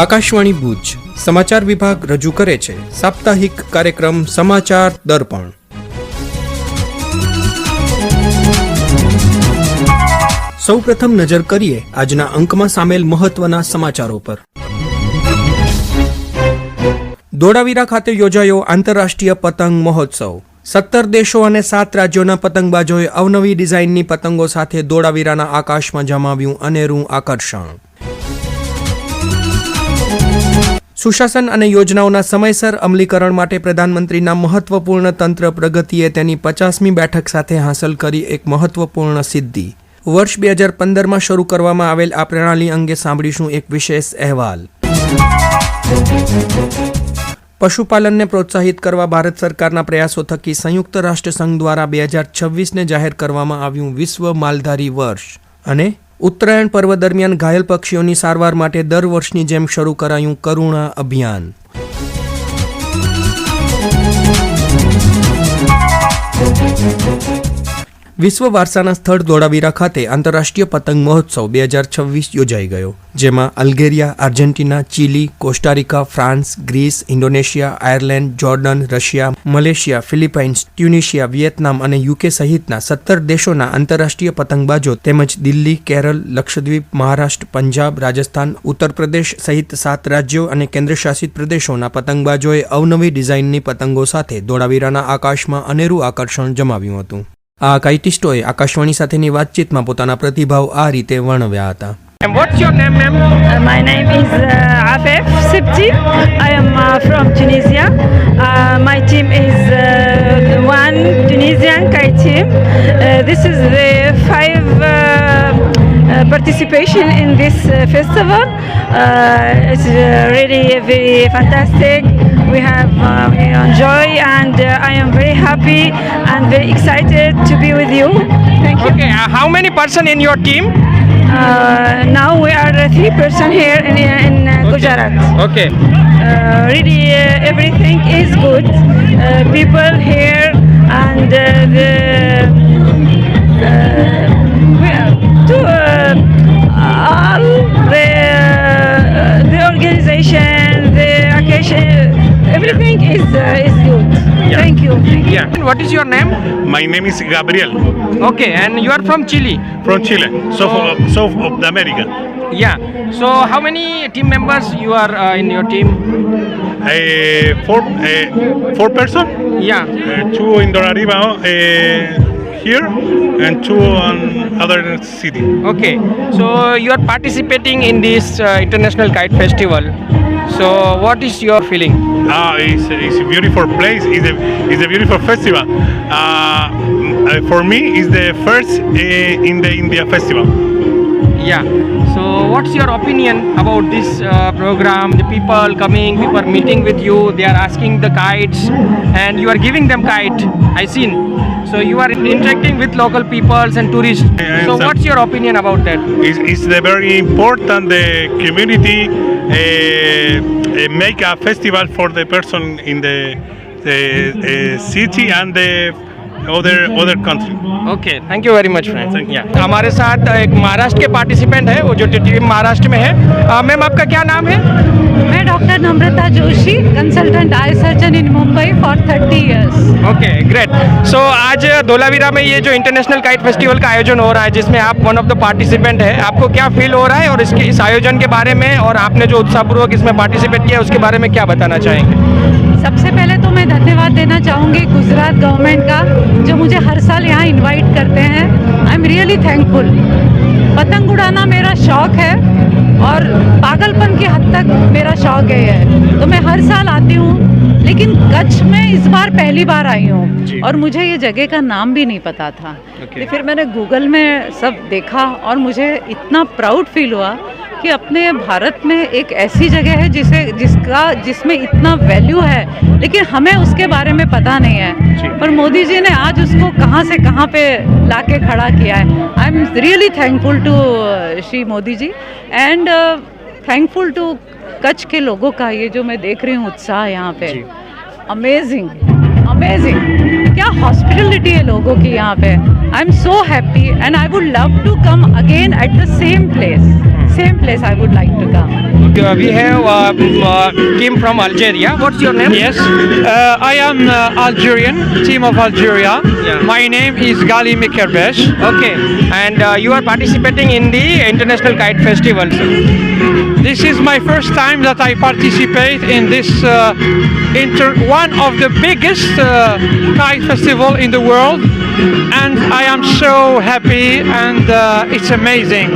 આકાશવાણી ભુજ સમાચાર વિભાગ રજૂ કરે છે સાપ્તાહિક કાર્યક્રમ સમાચાર દર્પણ. સૌપ્રથમ નજર કરીએ આજના અંકમાં સામેલ મહત્વના સમાચારો પર. ધોળાવીરા ખાતે યોજાયો આંતરરાષ્ટ્રીય પતંગ મહોત્સવ. 17 દેશો અને 7 રાજ્યોના પતંગબાજોએ અવનવી ડિઝાઇનની પતંગો સાથે ધોળાવીરાના આકાશમાં જમાવ્યું અનેરું આકર્ષણ. સુશાસન અને યોજનાઓના સમયસર અમલીકરણ માટે પ્રધાનમંત્રીના મહત્વપૂર્ણ તંત્ર પ્રગતિએ તેની 50મી બેઠક સાથે હાંસલ કરી એક મહત્વપૂર્ણ સિદ્ધિ. વર્ષ 2015માં શરૂ કરવામાં આવેલ આ પ્રણાલી અંગે સાંભળીશું એક વિશેષ અહેવાલ. પશુપાલનને પ્રોત્સાહિત કરવા ભારત સરકારના પ્રયાસો થકી સંયુક્ત રાષ્ટ્રસંઘ દ્વારા 2026ને જાહેર કરવામાં આવ્યું વિશ્વ માલધારી વર્ષ. અને ઉત્તરાયણ પર્વ દરમિયાન ઘાયલ પક્ષીઓની સારવાર માટે દર વર્ષની જેમ શરૂ કરાયું કરુણા અભિયાન. વિશ્વ વારસાના સ્થળ ધોળાવીરા ખાતે આંતરરાષ્ટ્રીય પતંગ મહોત્સવ 2026 યોજાઈ ગયો, જેમાં Algeria, Argentina, Chile, Costa Rica, France, Greece, Indonesia, Ireland, Jordan, Russia, Malaysia, Philippines, Tunisia, Vietnam અને યુકે સહિતના 17 દેશોના આંતરરાષ્ટ્રીય પતંગબાજો તેમજ દિલ્હી, કેરળ, લક્ષદ્વીપ, મહારાષ્ટ્ર, પંજાબ, રાજસ્થાન, ઉત્તર પ્રદેશ સહિત 7 રાજ્યો અને કેન્દ્રશાસિત પ્રદેશોના પતંગબાજોએ અવનવી ડિઝાઇનની પતંગો સાથે ધોળાવીરાના આકાશમાં અનેરું આકર્ષણ જમાવ્યું હતું. આ કાઇટિસ્ટોએ આકાશવાણી સાથેની વાતચીતમાં પોતાના પ્રતિભાવ આ રીતે વર્ણવ્યા હતા. What's your name, ma'am? My name is Afef Sibti. I am from Tunisia. My team is one Tunisian kite team. This is the 5 participation in this festival. It's really very fantastic. We have we enjoy and I am very happy and very excited to be with you. Thank you. Okay, how many person in your team? Now we are 3 person here in Gujarat. Okay. Really everything is good. People here and all the organization, the occasion, everything is good. Yeah. Thank you. Yeah. What is your name? My name is Gabriel, Okay, and you are from Chile. from Chile, south of the America. Yeah. So how many team members you are in your team? Four person, Yeah. 2 in Dorariba here, and 2 on other city. Okay. So you are participating in this international kite festival. So what is your feeling? It's a beautiful place. It's a beautiful festival. For me, it's the first in the India festival. Yeah. So what's your opinion about this program? The people coming, people meeting with you, they are asking the kites and you are giving them kite. I seen. So you are interacting with local peoples and tourists. So what's your opinion about that? It's the very important the community make a festival for the person in the city and the other country. Okay, thank you very much, friend. Thank you. Yeah. हमारे साथ एक महाराष्ट्र के participant है, वो जो team Maharashtra में है. Ma'am आपका क्या नाम है? मैं doctor Namrata Joshi, consultant eye surgeon in Mumbai for 30 years. Okay, great. So आज धोलावीरा में ये जो इंटरनेशनल काइट फेस्टिवल का आयोजन हो रहा है, जिसमें आप वन ऑफ द पार्टिसिपेंट है, आपको क्या फील हो रहा है और इस आयोजन के बारे में और आपने जो उत्साहपूर्वक इसमें पार्टिसिपेट किया उसके बारे में क्या बताना चाहेंगे? सबसे पहले तो मैं धन्यवाद देना चाहूँगी गुजरात गवर्नमेंट का, जो मुझे हर साल यहाँ इनवाइट करते हैं. आई एम रियली थैंकफुल. पतंग उड़ाना मेरा शौक़ है और पागलपन की हद तक मेरा शौक़ है ये. तो मैं हर साल आती हूँ, लेकिन कच्छ में इस बार पहली बार आई हूँ और मुझे ये जगह का नाम भी नहीं पता था. तो फिर मैंने गूगल में सब देखा और मुझे इतना प्राउड फील हुआ कि अपने भारत में एक ऐसी जगह है जिसमें इतना वैल्यू है, लेकिन हमें उसके बारे में पता नहीं है. पर मोदी जी ने आज उसको कहाँ से कहाँ पे लाके खड़ा किया है. I am really thankful to Shri Modi ji and thankful to Kachchh के लोगों का. ये जो मैं देख रही हूँ उत्साह यहाँ पे, अमेजिंग. क्या हॉस्पिटलिटी है लोगों की यहाँ पे. I'm so happy, and I would love to come again at the same place. Same place I would like to come. We have team from Algeria. What's your name? Yes, I am Algerian, team of Algeria. Yeah. My name is Gali Mikerbesh. Okay, and you are participating in the International Kite Festival. This is my first time that I participate in this one of the biggest kite festival in the world, and I am so happy, and it's amazing.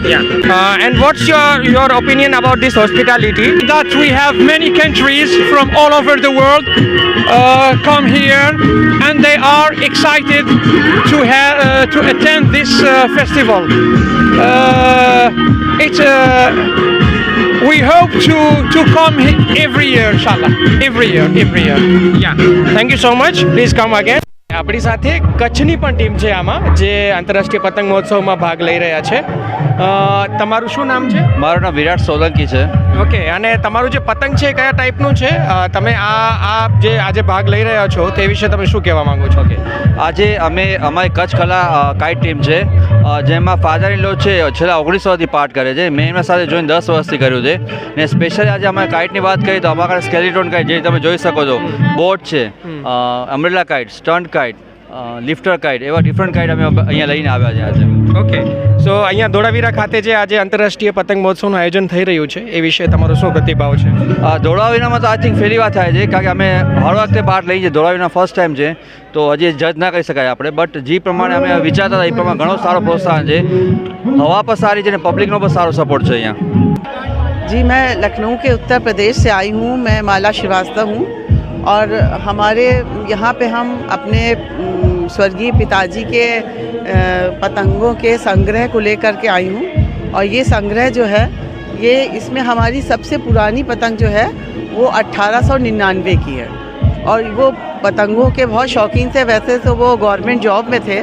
And what's your opinion about this hospitality? That we have many countries from all over the world come here, and they are excited to attend this festival. We hope to come every year, inshallah. Every year. Yeah. Thank you so much. Please come again. આપણી સાથે કચ્છની પણ team છે આમાં જે આંતરરાષ્ટ્રીય પતંગ મહોત્સવમાં ભાગ લઈ રહ્યા છે. તમારું શું નામ છે? મારું નામ વિરાટ સોલંકી છે. ઓકે, અને તમારું જે પતંગ છે કયા ટાઈપનું છે? તમે આ જે આજે ભાગ લઈ રહ્યા છો તે વિશે તમે શું કહેવા માંગો છો? કે આજે અમારી કચ્છ કલા કાઇટ ટીમ છે, જેમાં ફાધર ઇન લો છે છેલ્લા 19 વર્ષથી પાર્ટ કરે છે. મેં એમના સાથે જોઈને 10 વર્ષથી કર્યું છે, ને સ્પેશિયલી આજે અમારે કાઇટની વાત કરીએ તો અમારા સ્કેલિટોન કાઇટ જે તમે જોઈ શકો છો, બોટ છે, umbrella kite, stunt kite, lifter kite, એવા ડિફરન્ટ કાઇટ અમે અહીંયા લઈને આવ્યા છે આજે. ઓકે, સો અહીંયા ધોળાવીરા ખાતે જે આજે આંતરરાષ્ટ્રીય પતંગ મહોત્સવનું આયોજન થઈ રહ્યું છે એ વિશે તમારો શું પ્રતિભાવ છે? ધોળાવીરામાં તો આઈ થિંક પહેલી વાર થાય છે, કારણ કે અમે હર વખતે પાર્ટ લઈએ છીએ. ધોળાવીરા ફર્સ્ટ ટાઈમ છે, તો હજી જજ ના કરી શકાય આપણે, બટ જે પ્રમાણે અમે વિચારતા હતા એ પ્રમાણે ઘણો સારો પ્રોત્સાહન છે. હવા પર સારી છે ને પબ્લિકનો પણ સારો સપોર્ટ છે અહીંયા. जी, मैं लखनऊ के उत्तर प्रदेश से आई हूँ. मैं माला श्रीवास्तव हूँ, और हमारे यहाँ पे हम अपने स्वर्गीय पिताजी के पतंगों के संग्रह को लेकर के आई हूँ. और ये संग्रह जो है, ये इसमें हमारी सबसे पुरानी पतंग जो है वो 1899 की है. और वो पतंगों के बहुत शौकीन थे. वैसे तो वो गवर्नमेंट जॉब में थे,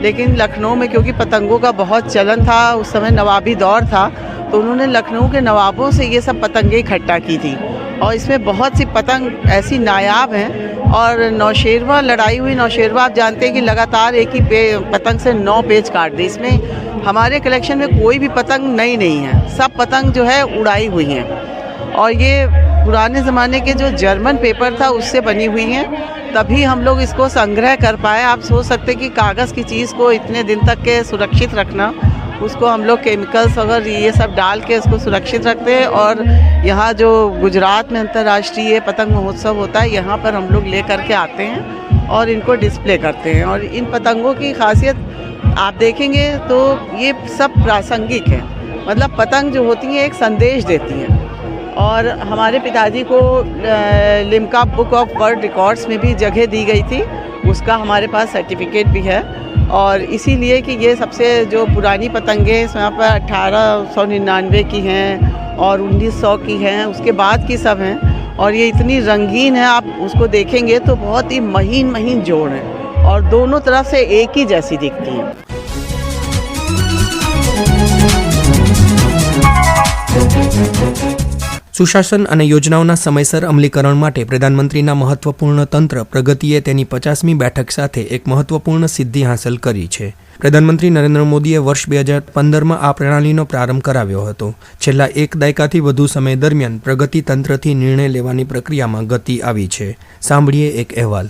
लेकिन लखनऊ में क्योंकि पतंगों का बहुत चलन था, उस समय नवाबी दौर था, तो उन्होंने लखनऊ के नवाबों से ये सब पतंगें इकट्ठा की थी. और इसमें बहुत सी पतंग ऐसी नायाब हैं. और नौशेरवा लड़ाई हुई, नौशेरवा आप जानते हैं कि लगातार एक ही पतंग से 9 पेज काट दी. इसमें हमारे कलेक्शन में कोई भी पतंग नई नहीं है, सब पतंग जो है उड़ाई हुई हैं. और ये पुराने ज़माने के जो जर्मन पेपर था उससे बनी हुई हैं, तभी हम लोग इसको संग्रह कर पाए. आप सोच सकते हैं कि कागज़ की चीज़ को इतने दिन तक के सुरक्षित रखना, उसको हम लोग केमिकल्स वगैरह ये सब डाल के उसको सुरक्षित रखते हैं. और यहाँ जो गुजरात में अंतर्राष्ट्रीय पतंग महोत्सव होता है, यहाँ पर हम लोग ले करके आते हैं और इनको डिस्प्ले करते हैं. और इन पतंगों की खासियत आप देखेंगे तो ये सब प्रासंगिक है, मतलब पतंग जो होती हैं एक संदेश देती हैं. और हमारे पिताजी को Limca book of world records में भी जगह दी गई थी, उसका हमारे पास सर्टिफिकेट भी है. और इसीलिए कि ये सबसे जो पुरानी पतंगें यहाँ पर 1899 की हैं और 1900 की हैं, उसके बाद की सब हैं. और ये इतनी रंगीन है, आप उसको देखेंगे तो बहुत ही महीन महीन जोड़ है, और दोनों तरफ से एक ही जैसी दिखती हैं. સુશાસન અને યોજનાઓના સમયસર અમલીકરણ માટે પ્રધાનમંત્રીના મહત્વપૂર્ણ તંત્ર પ્રગતિએ તેની 50મી બેઠક સાથે એક મહત્વપૂર્ણ સિદ્ધિ હાંસલ કરી છે. પ્રધાનમંત્રી નરેન્દ્ર મોદીએ વર્ષ 2015માં આ પ્રણાલીનો પ્રારંભ કરાવ્યો હતો. છેલ્લા એક દાયકાથી વધુ સમય દરમિયાન પ્રગતિ તંત્રથી નિર્ણય લેવાની પ્રક્રિયામાં ગતિ આવી છે. સાંભળીએ એક અહેવાલ.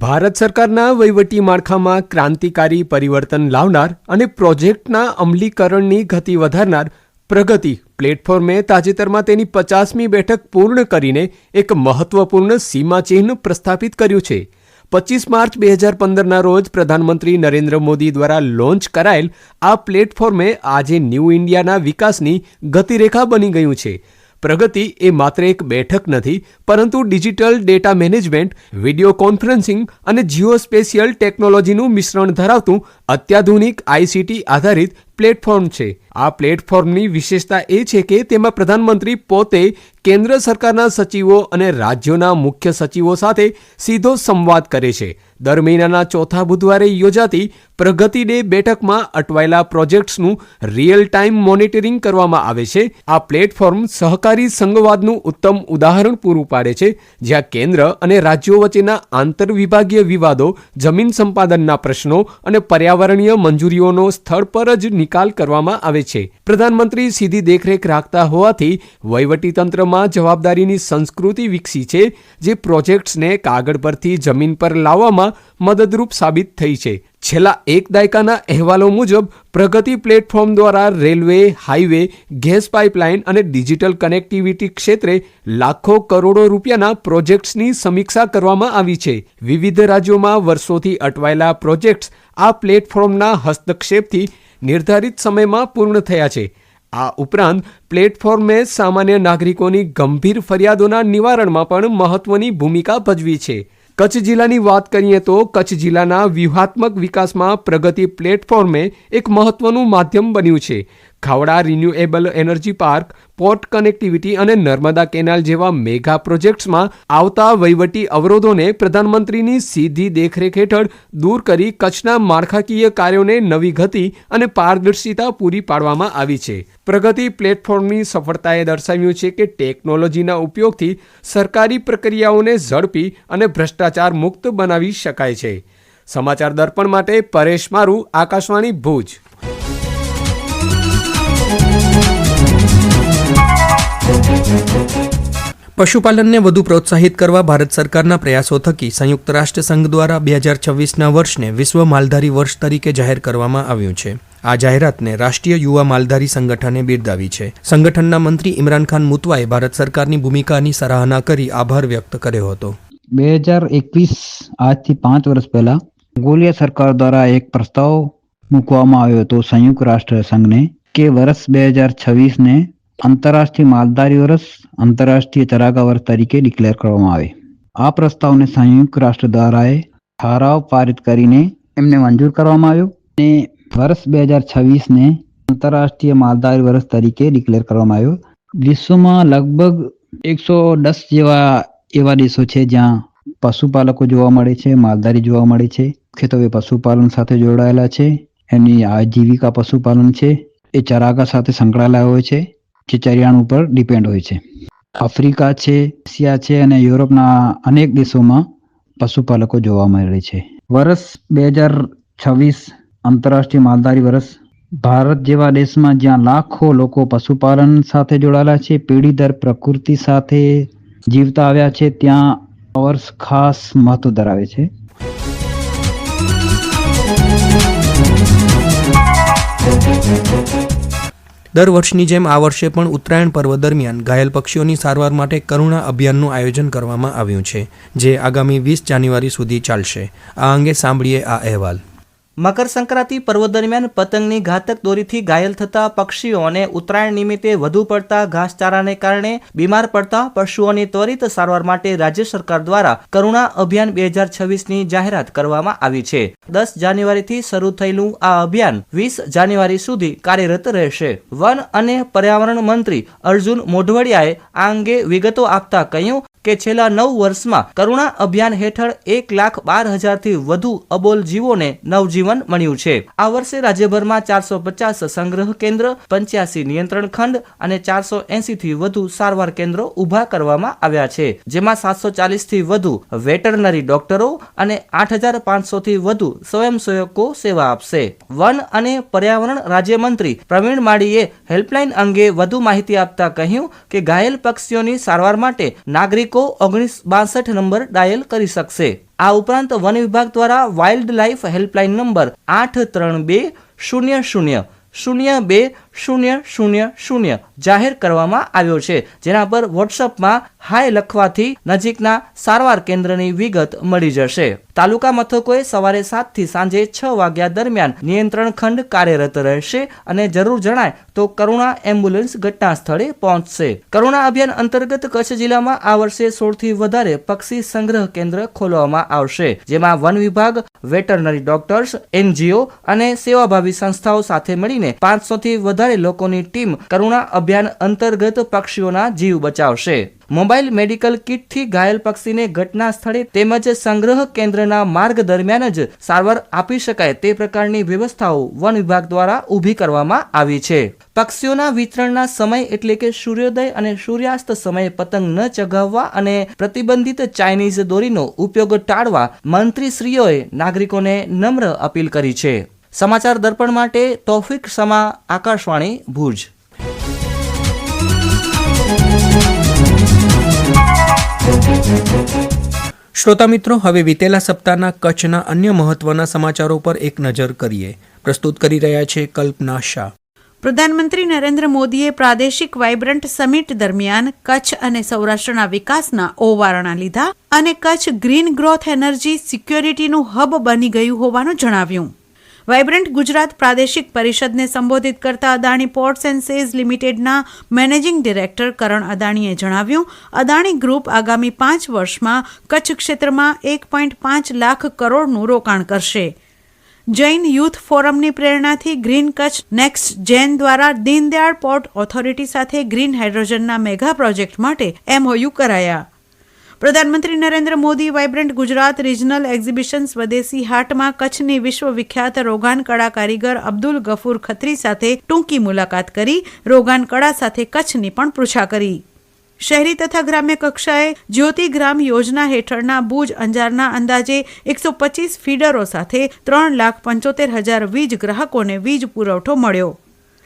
ભારત સરકારના વહીવટી માળખામાં ક્રાંતિકારી પરિવર્તન લાવનાર અને પ્રોજેક્ટના અમલીકરણની ગતિ વધારનાર પ્રગતિ પ્લેટફોર્મે તાજેતરમાં તેની 50મી બેઠક પૂર્ણ કરીને એક મહત્વપૂર્ણ સીમાચિહ્ન પ્રસ્થાપિત કર્યું છે. 25 માર્ચ 2015ના રોજ પ્રધાનમંત્રી નરેન્દ્ર મોદી દ્વારા લોન્ચ કરાયેલ આ પ્લેટફોર્મે આજે ન્યૂ ઇન્ડિયાના વિકાસની ગતિરેખા બની ગયું છે. પ્રગતિ એ માત્ર એક બેઠક નથી, પરંતુ digital data management, video conferencing અને જીઓસ્પેશિયલ ટેકનોલોજીનું મિશ્રણ ધરાવતું અત્યાધુનિક ICT આધારિત પ્લેટફોર્મ છે. આ પ્લેટફોર્મની વિશેષતા એ છે કે તેમાં પ્રધાનમંત્રી પોતે કેન્દ્ર સરકારના સચિવો અને રાજ્યોના મુખ્ય સચિવો સાથે સીધો સંવાદ કરે છે. દર મહિનાના ચોથા બુધવારે યોજાતી પ્રગતિ ડે બેઠકમાં અટવાયેલા પ્રોજેક્ટ્સનું રિયલ ટાઈમ મોનિટરિંગ કરવામાં આવે છે. આ પ્લેટફોર્મ સહકારી સંઘવાદનું ઉત્તમ ઉદાહરણ પૂરું પાડે છે, જ્યાં કેન્દ્ર અને રાજ્યો વચ્ચેના આંતરવિભાગીય વિવાદો, જમીન સંપાદનના પ્રશ્નો અને પર્યાવરણીય મંજૂરીઓનો સ્થળ પર જ નિકાલ કરવામાં આવે છે. પ્રધાનમંત્રી સીધી દેખરેખ રાખતા હોવાથી વહીવટીતંત્રમાં જવાબદારીની સંસ્કૃતિ વિકસી છે, જે પ્રોજેક્ટ્સને કાગળ પરથી જમીન પર લાવવામાં મદદરૂપ સાબિત થઈ છે. છેલ્લા એક દાયકાના અહેવાલો મુજબ પ્રગતિ પ્લેટફોર્મ દ્વારા રેલવે, હાઈવે, ગેસ પાઇપલાઇન અને ડિજિટલ કનેક્ટિવિટી ક્ષેત્રે લાખો કરોડો રૂપિયાના પ્રોજેક્ટ્સની સમીક્ષા કરવામાં આવી છે. વિવિધ રાજ્યોમાં વર્ષોથી અટવાયેલા પ્રોજેક્ટ્સ આ પ્લેટફોર્મના હસ્તક્ષેપથી નિર્ધારિત સમયમાં પૂર્ણ થયા છે. આ ઉપરાંત પ્લેટફોર્મે સામાન્ય નાગરિકોની ગંભીર ફરિયાદોના નિવારણમાં પણ મહત્વની ભૂમિકા ભજવી છે. કચ્છ જિલ્લાની વાત કરીએ તો કચ્છ જિલ્લાના વ્યૂહાત્મક વિકાસમાં પ્રગતિ પ્લેટફોર્મે એક મહત્વનું માધ્યમ બન્યું છે. Khavda renewable energy park, port connectivity અને નર્મદા કેનાલ જેવા મેગા પ્રોજેક્ટ્સમાં આવતા વહીવટી અવરોધોને પ્રધાનમંત્રીની સીધી દેખરેખ હેઠળ દૂર કરી કચ્છના માળખાકીય કાર્યોને નવી ગતિ અને પારદર્શિતા પૂરી પાડવામાં આવી છે. પ્રગતિ પ્લેટફોર્મની સફળતાએ દર્શાવ્યું છે કે ટેકનોલોજીના ઉપયોગથી સરકારી પ્રક્રિયાઓને ઝડપી અને ભ્રષ્ટાચાર મુક્ત બનાવી શકાય છે. સમાચાર દર્પણ માટે પરેશ મારુ, આકાશવાણી ભુજ. પશુપાલનને વધુ પ્રોત્સાહિત કરવા ભારત સરકારના પ્રયાસો થકી સંયુક્ત રાષ્ટ્ર સંઘ દ્વારા 2026ના વર્ષને વિશ્વ માલધારી વર્ષ તરીકે જાહેર કરવામાં આવ્યું છે. આ જાહેરાતને રાષ્ટ્રીય યુવા માલધારી સંગઠને બિરદાવી છે. સંગઠનના મંત્રી ઇમરાન ખાન મુતવાએ ભારત સરકારની ભૂમિકાની સરાહના કરી આભાર વ્યક્ત કર્યો હતો. 2021 આજથી 5 વર્ષ પહેલા મંગોલિયા સરકાર દ્વારા એક પ્રસ્તાવ મૂકવામાં આવ્યો હતો સંયુક્ત રાષ્ટ્ર સંઘને કે વર્ષ 2026ને આંતરરાષ્ટ્રીય માલધારી વર્ષ, આંતરરાષ્ટ્રીય ચરાગા વર્ષ તરીકે ડિક્લેર કરવામાં આવે. આ પ્રસ્તાવને સંયુક્ત રાષ્ટ્ર દ્વારા ઠરાવ પારિત કરીને એમને મંજૂર કરવામાં આવ્યો અને વર્ષ 2026ને આંતરરાષ્ટ્રીય માલધારી વર્ષ તરીકે ડિક્લેર કરવામાં આવ્યો. વિશ્વમાં લગભગ 110 જેવા એવા દેશો છે જ્યાં પશુપાલકો જોવા મળે છે, માલધારી જોવા મળે છે. મુખ્યત્વે પશુપાલન સાથે જોડાયેલા છે, એની આજીવિકા પશુપાલન છે, એ ચરાગા સાથે સંકળાયેલા હોય છે, જે ચરિયાણ ઉપર ડિપેન્ડ હોય છે. આફ્રિકા છે, એશિયા છે અને યુરોપના અનેક દેશોમાં પશુપાલકો જોવા મળે છે. વર્ષ 2026 આંતરરાષ્ટ્રીય માલધારી વર્ષ ભારત જેવા દેશમાં જ્યાં લાખો લોકો પશુપાલન સાથે જોડાયેલા છે, પેઢી દર પ્રકૃતિ સાથે જીવતા આવ્યા છે, ત્યાં આ વર્ષ ખાસ મહત્વ ધરાવે છે. દર વર્ષની જેમ આ વર્ષે પણ ઉત્તરાયણ પર્વ દરમિયાન ઘાયલ પક્ષીઓની સારવાર માટે કરુણા અભિયાનનું આયોજન કરવામાં આવ્યું છે, જે આગામી 20 જાન્યુઆરી સુધી ચાલશે. આ અંગે સાંભળીએ આ અહેવાલ. મકર સંક્રાંતિ પર્વ દરમિયાન પતંગની ઘાતક દોરીથી ઘાયલ થતા પક્ષીઓ અને ઉત્તરાયણ નિમિત્તે વધુ પડતા ઘાસચારાને કારણે બીમાર પડતા પશુઓની ત્વરિત સારવાર માટે રાજ્ય સરકાર દ્વારા કરુણા અભિયાન 2026ની જાહેરાત કરવામાં આવી છે. 10 જાન્યુઆરીથી શરૂ થયેલું આ અભિયાન 20 જાન્યુઆરી સુધી કાર્યરત રહેશે. વન અને પર્યાવરણ મંત્રી અર્જુન મોઢવાડિયાએ આ અંગે વિગતો આપતા કહ્યું કે છેલ્લા 9 વર્ષમાં કરુણા અભિયાન હેઠળ 1,12,000થી વધુ અબોલ જીવોને નવજીવન મળ્યું છે. આ વર્ષે રાજ્યભરમાં 450 સંગ્રહ કેન્દ્ર, 85 નિયંત્રણ ખંડ અને 480થી વધુ સારવાર કેન્દ્રો ઊભા કરવામાં આવ્યા છે, જેમાં 740થી વધુ વેટરનરી ડોક્ટરો અને 8,500થી વધુ સ્વયંસેવકો સેવા આપશે. વન અને પર્યાવરણ રાજ્યમંત્રી પ્રવીણ માળીએ હેલ્પલાઇન અંગે વધુ માહિતી આપતા કહ્યું કે ઘાયલ પક્ષીઓની સારવાર માટે નાગરિકો 1962 નંબર ડાયલ કરી શકશે. આ ઉપરાંત વન વિભાગ દ્વારા વાઇલ્ડ લાઇફ હેલ્પલાઇન નંબર 8320002 000 જાહેર કરવામાં આવ્યો છે, જેના પર વોટ્સઅપમાં હાય લખવાથી નજીકના સારવાર કેન્દ્રની વિગત મળી જશે. તાલુકા મથકોએ સવારે 7 થી સાંજે 6 વાગ્યા દરમિયાન નિયંત્રણ ખંડ કાર્યરત રહેશે અને જરૂર જણાય તો કરુણા એમ્બ્યુલન્સ ઘટના સ્થળે પહોંચશે. કરુણા અભિયાન અંતર્ગત કચ્છ જિલ્લામાં આ વર્ષે 16 થી વધારે પક્ષી સંગ્રહ કેન્દ્ર ખોલવામાં આવશે, જેમાં વન વિભાગ, વેટરનરી ડોક્ટર્સ, NGO અને સેવાભાવી સંસ્થાઓ સાથે મળીને 500 થી વધારે લોકોની ટીમ કરુણા અભિયાન અંતર્ગત પક્ષીઓના જીવ બચાવશે. મોબાઈલ મેડિકલ કિટથી ઘાયલ પક્ષીને ઘટના સ્થળે તેમજ સંગ્રહ કેન્દ્રના માર્ગ દરમિયાન જ સારવાર આપી શકાય તે પ્રકારની વ્યવસ્થાઓ વન વિભાગ દ્વારા ઊભી કરવામાં આવી છે. પક્ષીઓના વિતરણના સમય એટલે કે સૂર્યોદય અને સૂર્યાસ્ત સમયે પતંગ ન ચગાવવા અને પ્રતિબંધિત ચાઇનીઝ દોરીનો ઉપયોગ ટાળવા મંત્રીશ્રીઓએ નાગરિકોને નમ્ર અપીલ કરી છે. સમાચાર દર્પણ માટે તૌફિક સમા, આકાશવાણી, ભુજ. શ્રોતા મિત્રો, હવે વિતેલા સપ્તાહના કચ્છના અન્ય મહત્વના સમાચારો પર એક નજર કરીએ. પ્રસ્તુત કરી રહ્યા છે કલ્પના શાહ. પ્રધાનમંત્રી નરેન્દ્ર મોદીએ પ્રાદેશિક વાઇબ્રન્ટ સમિટ દરમિયાન કચ્છ અને સૌરાષ્ટ્રના વિકાસના ઓવારણા લીધા અને કચ્છ ગ્રીન ગ્રોથ એનર્જી સિક્યોરિટીનું હબ બની ગયું હોવાનું જણાવ્યું. વાઇબ્રન્ટ ગુજરાત પ્રાદેશિક પરિષદને સંબોધિત કરતા અદાણી પોર્ટ્સ એન્ડ સેઝ લિમિટેડના મેનેજિંગ ડિરેક્ટર કરણ અદાણીએ જણાવ્યું, અદાણી ગ્રુપ આગામી 5 વર્ષમાં કચ્છ ક્ષેત્રમાં 1.5 લાખ કરોડનું રોકાણ કરશે. જૈન યુથ ફોરમની પ્રેરણાથી ગ્રીન કચ્છ નેક્સ્ટ જેન દ્વારા દીનદયાળ પોર્ટ ઓથોરિટી સાથે ગ્રીન હાઇડ્રોજનના મેગા પ્રોજેક્ટ માટે MOU કરાયા. પ્રધાનમંત્રી Narendra Modi vibrant Gujarat regional exhibition સ્વદેશી હાટમાં કચ્છની વિશ્વવિખ્યાત રોગાન કળા કારીગર અબ્દુલ ગફૂર ખત્રી સાથે ટૂંકી મુલાકાત કરી રોગાન કળા સાથે કચ્છની પણ પૃચ્છા કરી. શહેરી તથા ગ્રામ્ય કક્ષાએ જ્યોતિગ્રામ યોજના હેઠળના ભુજ અંજારના અંદાજે 125 ફીડરો સાથે 3,75,000 વીજ ગ્રાહકોને વીજ પુરવઠો મળ્યો.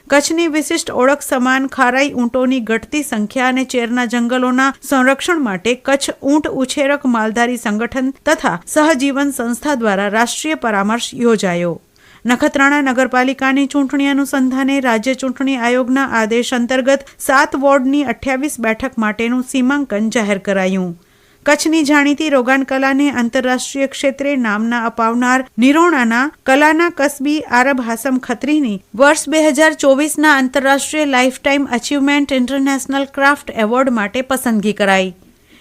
કચ્છની વિશિષ્ટ ઓળખ સમાન ખારાઈ ઊંટોની ઘટતી સંખ્યા અને ચેરના જંગલોના સંરક્ષણ માટે કચ્છ ઊંટ ઉછેરક માલધારી સંગઠન તથા સહજીવન સંસ્થા દ્વારા રાષ્ટ્રીય પરામર્શ યોજાયો. નખત્રાણા નગરપાલિકાની ચૂંટણી અનુસંધાને રાજ્ય ચૂંટણી આયોગના આદેશ અંતર્ગત 7 વોર્ડની 28 બેઠક માટેનું સીમાંકન જાહેર કરાયું. કચ્છની જાણીતી રોગાન કલાને આંતરરાષ્ટ્રીય ક્ષેત્રે નામના અપાવનાર નિરોણાના કલાના કસબી આરબ હાસમ ખત્રીની વર્ષ 2024ના આંતરરાષ્ટ્રીય lifetime achievement international craft award માટે પસંદગી કરાઈ.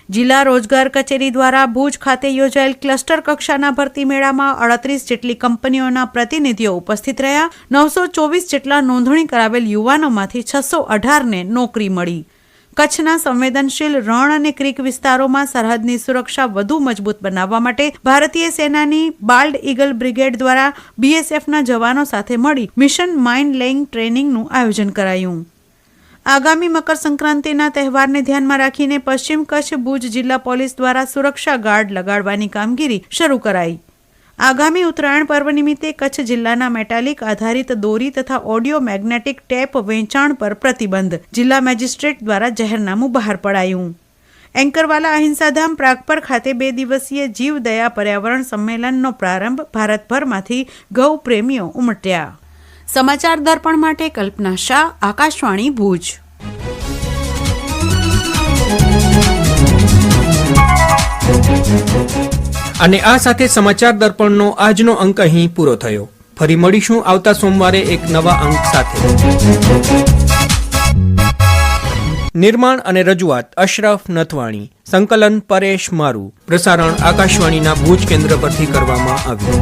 જિલ્લા રોજગાર કચેરી દ્વારા ભુજ ખાતે યોજાયેલ ક્લસ્ટર કક્ષાના ભરતી મેળામાં 38 જેટલી કંપનીઓના પ્રતિનિધિઓ ઉપસ્થિત રહ્યા. 924 જેટલા નોંધણી કરાવેલ યુવાનોમાંથી 618ને નોકરી મળી. કચ્છના સંવેદનશીલ રણ અને ક્રીક વિસ્તારોમાં સરહદની સુરક્ષા વધુ મજબૂત બનાવવા માટે ભારતીય સેનાની બાલ્ડ ઈગલ બ્રિગેડ દ્વારા BSFના જવાનો સાથે મળી મિશન માઇન લેઇંગ ટ્રેનિંગનું આયોજન કરાયું. આગામી મકર સંક્રાંતિના તહેવારને ધ્યાનમાં રાખીને પશ્ચિમ કચ્છ ભુજ જિલ્લા પોલીસ દ્વારા સુરક્ષા ગાર્ડ લગાડવાની કામગીરી શરૂ કરાઈ. આગામી ઉત્તરાયણ પર્વ નિમિત્તે કચ્છ જિલ્લાના મેટાલિક આધારિત દોરી તથા ઓડિયો મેગ્નેટિક ટેપ વેચાણ પર પ્રતિબંધ જિલ્લા મેજિસ્ટ્રેટ દ્વારા જાહેરનામું બહાર પડાયું. એન્કરવાલા અહિંસાધામ પ્રાગપર ખાતે 2 દિવસીય જીવદયા પર્યાવરણ સંમેલનનો પ્રારંભ ભારતભરમાંથી ગૌ પ્રેમીઓ ઉમટ્યા. સમાચાર દર્પણ માટે કલ્પના શાહ, આકાશવાણી, ભુજ. અને આ સાથે સમાચાર દર્પણનો આજનો અંક અહીં પૂરો થયો. ફરી મળીશું આવતા સોમવારે એક નવા અંક સાથે. નિર્માણ અને રજૂઆત અશરફ નથવાણી, સંકલન પરેશ મારુ, પ્રસારણ આકાશવાણીના ભુજ કેન્દ્ર પરથી કરવામાં આવ્યું.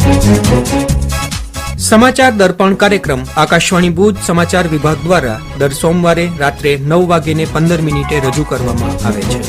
સમાચાર દર્પણ કાર્યક્રમ આકાશવાણી ભુજ સમાચાર વિભાગ દ્વારા દર સોમવારે રાત્રે 9:15 રજૂ કરવામાં આવે છે.